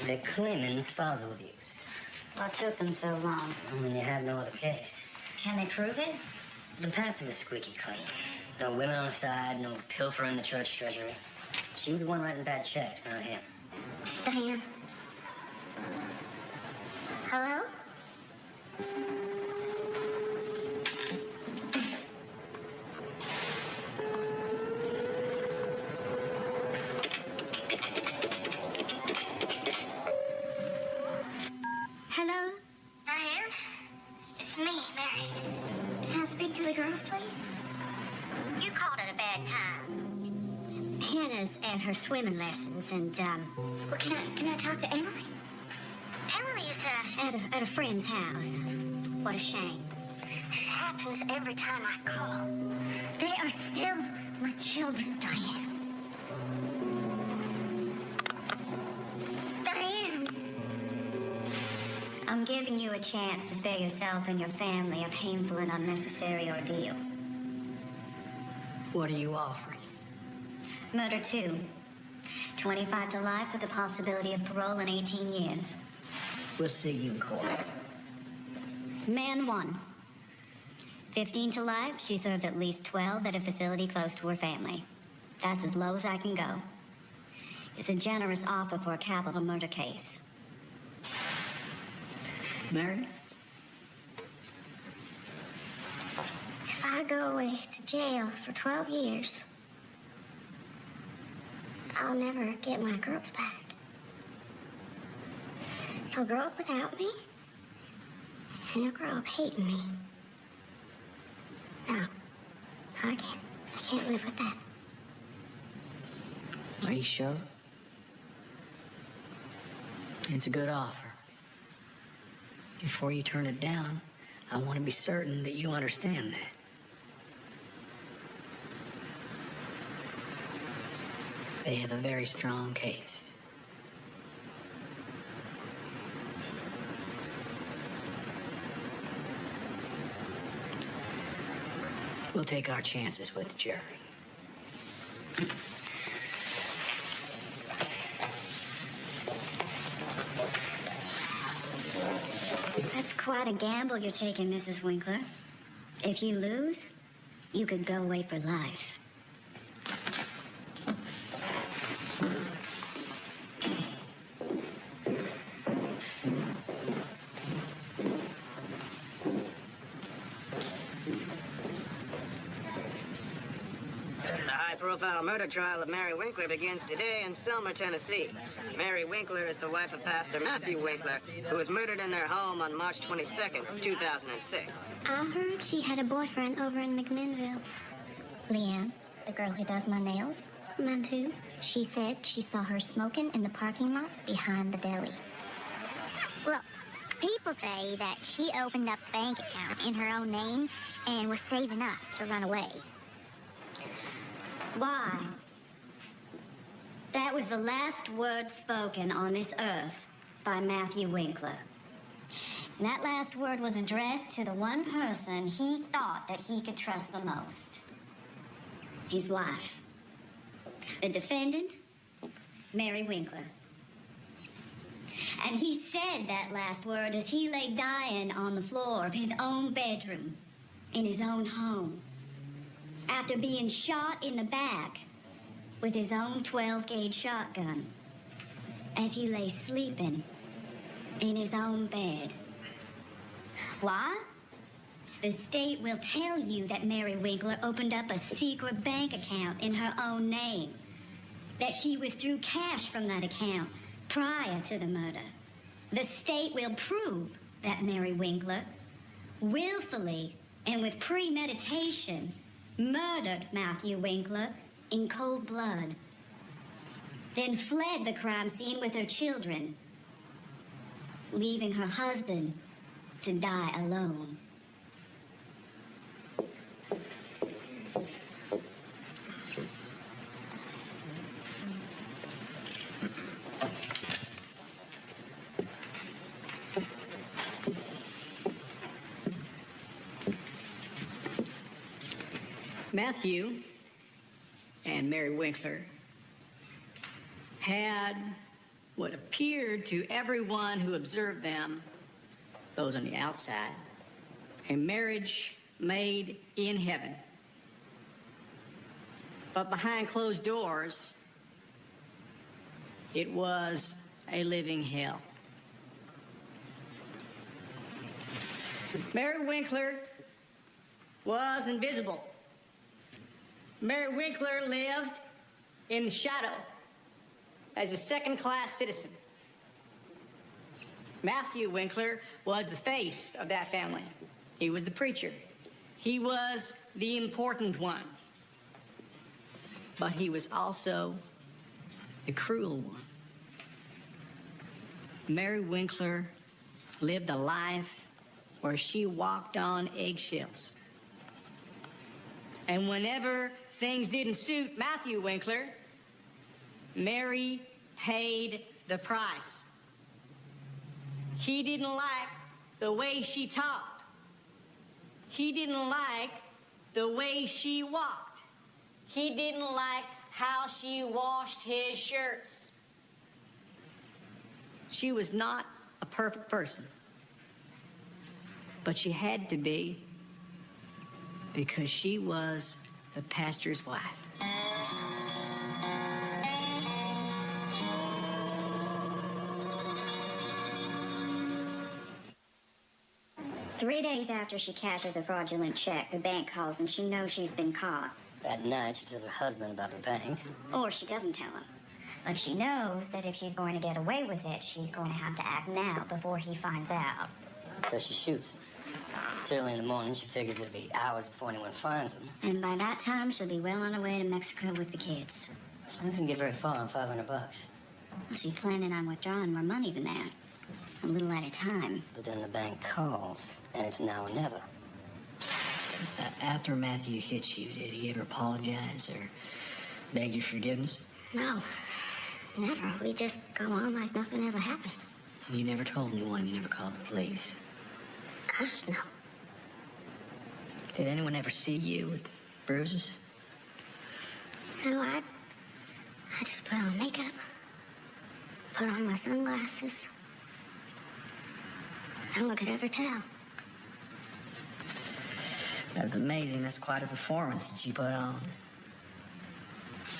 They're claiming spousal abuse. What took them so long? When you have no other case. Can they prove it? The pastor was squeaky clean. No women on the side, no pilfer in the church treasury. She was the one writing bad checks, not him. Diane. Hello? Hello? Diane? It's me, Mary. Can I speak to the girls, please? You called at a bad time. Hannah's at her swimming lessons, and, Well, can I talk to Emily? Emily's, at a friend's house. What a shame. This happens every time I call. They are still my children, Diane. Diane! I'm giving you a chance to spare yourself and your family a painful and unnecessary ordeal. What are you offering? Murder 2. 25 to life with the possibility of parole in 18 years. We'll see you in court. Man 1. 15 to life. She served at least 12 at a facility close to her family. That's as low as I can go. It's a generous offer for a capital murder case. Mary? If I go away to jail for 12 years, I'll never get my girls back. They'll grow up without me, and they'll grow up hating me. No, I can't live with that. Are you sure? It's a good offer. Before you turn it down, I want to be certain that you understand that. They have a very strong case. We'll take our chances with the jury. That's quite a gamble you're taking, Mrs. Winkler. If you lose, you could go away for life. The high-profile murder trial of Mary Winkler begins today in Selma, Tennessee. Mary Winkler is the wife of Pastor Matthew Winkler, who was murdered in their home on March 22nd, 2006. I heard she had a boyfriend over in McMinnville. Leanne, the girl who does my nails, Mine too. she said she saw her smoking in the parking lot behind the deli. Well, people say that she opened up a bank account in her own name and was saving up to run away. Why? That was the last word spoken on this earth by Matthew Winkler. And that last word was addressed to the one person he thought that he could trust the most. His wife. The defendant, Mary Winkler. And he said that last word as he lay dying on the floor of his own bedroom in his own home, after being shot in the back with his own 12-gauge shotgun, as he lay sleeping in his own bed. Why? The state will tell you that Mary Winkler opened up a secret bank account in her own name, that she withdrew cash from that account prior to the murder. The state will prove that Mary Winkler willfully and with premeditation murdered Matthew Winkler in cold blood, then fled the crime scene with her children, leaving her husband to die alone. Matthew and Mary Winkler had what appeared to everyone who observed them, those on the outside, a marriage made in heaven. But behind closed doors, it was a living hell. Mary Winkler was invisible. Mary Winkler lived in the shadow as a second-class citizen. Matthew Winkler was the face of that family. He was the preacher. He was the important one. But he was also the cruel one. Mary Winkler lived a life where she walked on eggshells. And whenever things didn't suit Matthew Winkler, Mary paid the price. He didn't like the way she talked. He didn't like the way she walked. He didn't like how she washed his shirts. She was not a perfect person, but she had to be, because she was the pastor's wife. 3 days after she cashes the fraudulent check, the bank calls and she knows she's been caught. That night, she tells her husband about the bank. Or she doesn't tell him. But she knows that if she's going to get away with it, she's going to have to act now before he finds out. So she shoots him. It's early in the morning. She figures it'll be hours before anyone finds him. And by that time, she'll be well on her way to Mexico with the kids. She doesn't even get very far on $500. Well, she's planning on withdrawing more money than that. A little at a time. But then the bank calls, and it's now or never. After Matthew hit you, did he ever apologize or beg your forgiveness? No, never. We just go on like nothing ever happened. You never told anyone, you never called the police. Gosh, no. Did anyone ever see you with bruises? No, I just put on makeup, put on my sunglasses. No one could ever tell. That's amazing. That's quite a performance that you put on.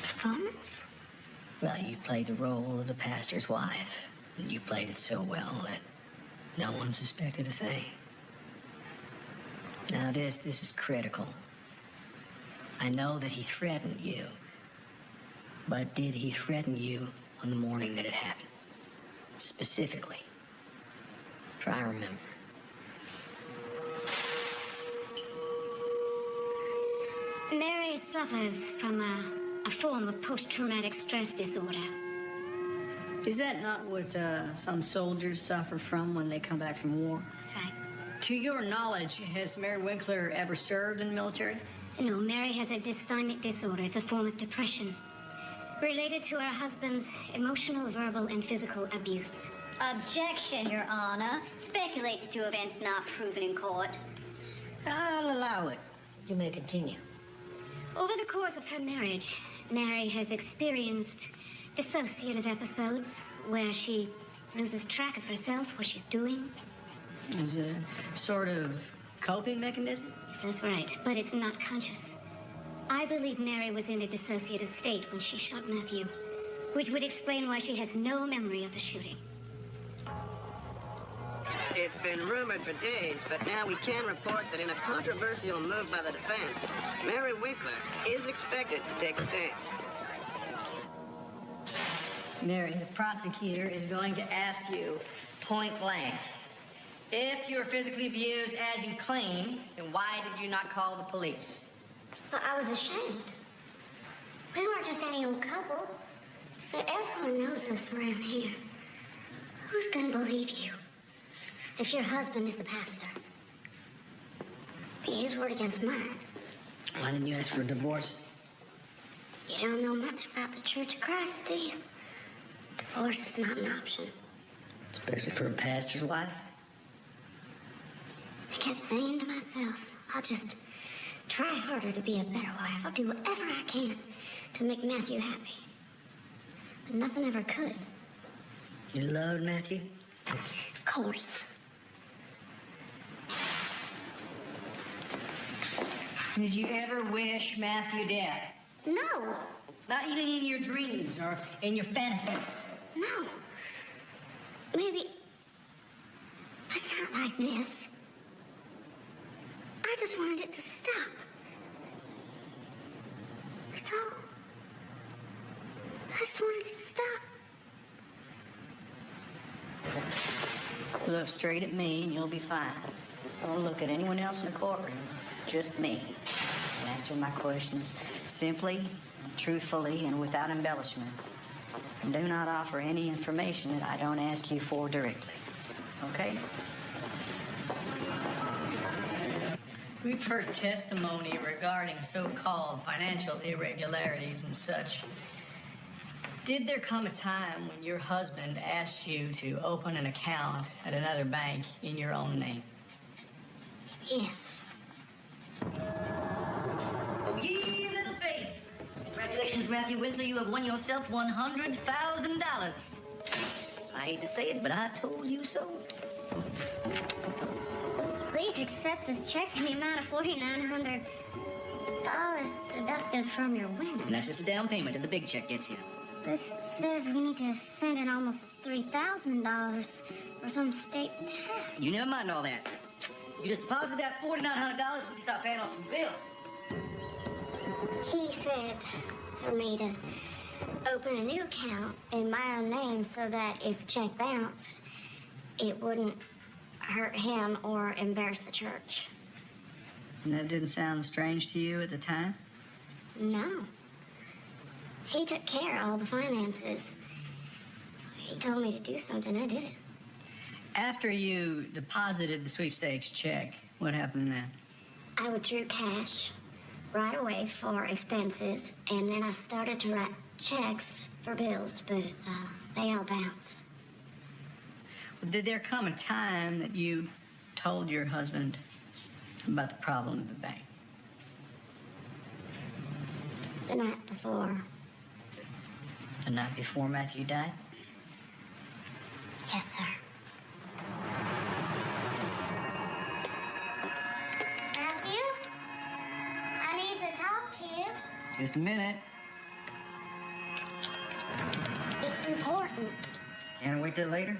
Performance? Well, you played the role of the pastor's wife, and you played it so well that no one suspected a thing. Now, this is critical. I know that he threatened you, but did he threaten you on the morning that it happened? Specifically. Try to remember. Mary suffers from a form of post-traumatic stress disorder. Is that not what some soldiers suffer from when they come back from war? That's right. To your knowledge, has Mary Winkler ever served in the military? No, Mary has a dysthymic disorder. It's a form of depression related to her husband's emotional, verbal, and physical abuse. Objection, Your Honor. Speculates to events not proven in court. I'll allow it. You may continue. Over the course of her marriage, Mary has experienced dissociative episodes where she loses track of herself, what she's doing. As a sort of coping mechanism? Yes, that's right, but it's not conscious. I believe Mary was in a dissociative state when she shot Matthew, which would explain why she has no memory of the shooting. It's been rumored for days, but now we can report that in a controversial move by the defense, Mary Winkler is expected to take a stand. Mary, the prosecutor is going to ask you point blank, if you were physically abused as you claim, then why did you not call the police? Well, I was ashamed. We weren't just any old couple. Everyone knows us around here. Who's gonna believe you if your husband is the pastor? Be his word against mine. Why didn't you ask for a divorce? You don't know much about the Church of Christ, do you? Divorce is not an option. Especially for a pastor's wife? I kept saying to myself, I'll just try harder to be a better wife. I'll do whatever I can to make Matthew happy. But nothing ever could. You load, Matthew? Of course. Did you ever wish Matthew dead? No. Not even in your dreams or in your fantasies. No. Maybe. But not like this. I just wanted it to stop. That's all. I just wanted it to stop. Look straight at me and you'll be fine. Don't look at anyone else in the courtroom. Just me. And answer my questions simply, truthfully, and without embellishment. And do not offer any information that I don't ask you for directly. Okay? We've heard testimony regarding so-called financial irregularities and such. Did there come a time when your husband asked you to open an account at another bank in your own name? Yes. Oh, ye little faith! Congratulations, Matthew Winkler. You have won yourself $100,000. I hate to say it, but I told you so. Please accept this check in the amount of $4,900 deducted from your winnings. And that's just a down payment till the big check gets here. This says we need to send in almost $3,000 for some state tax. You never mind all that. You just deposit that $4,900 so we can start paying off some bills. He said for me to open a new account in my own name so that if the check bounced, it wouldn't hurt him or embarrass the church. And that didn't sound strange to you at the time? No. He took care of all the finances. He told me to do something, I did it. After you deposited the sweepstakes check, what happened then? I withdrew cash right away for expenses, and then I started to write checks for bills, but they all bounced. Did there come a time that you told your husband about the problem at the bank? The night before. The night before Matthew died? Yes, sir. Matthew? I need to talk to you. Just a minute. It's important. Can't I wait till later?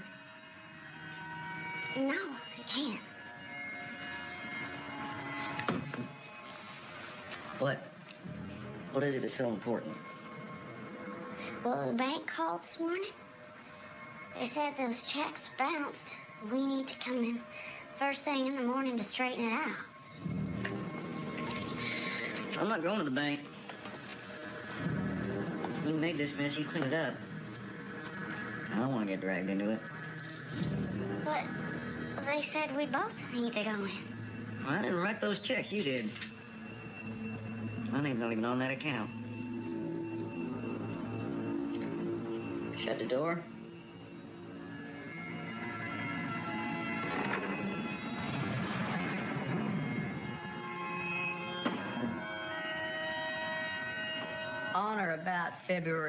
No, you can't. What? What is it that's so important? Well, the bank called this morning. They said those checks bounced. We need to come in first thing in the morning to straighten it out. I'm not going to the bank. You made this mess, you clean it up. I don't want to get dragged into it. But they said we both need to go in. Well, I didn't write those checks, you did. My name's not even on that account. Shut the door. On or about February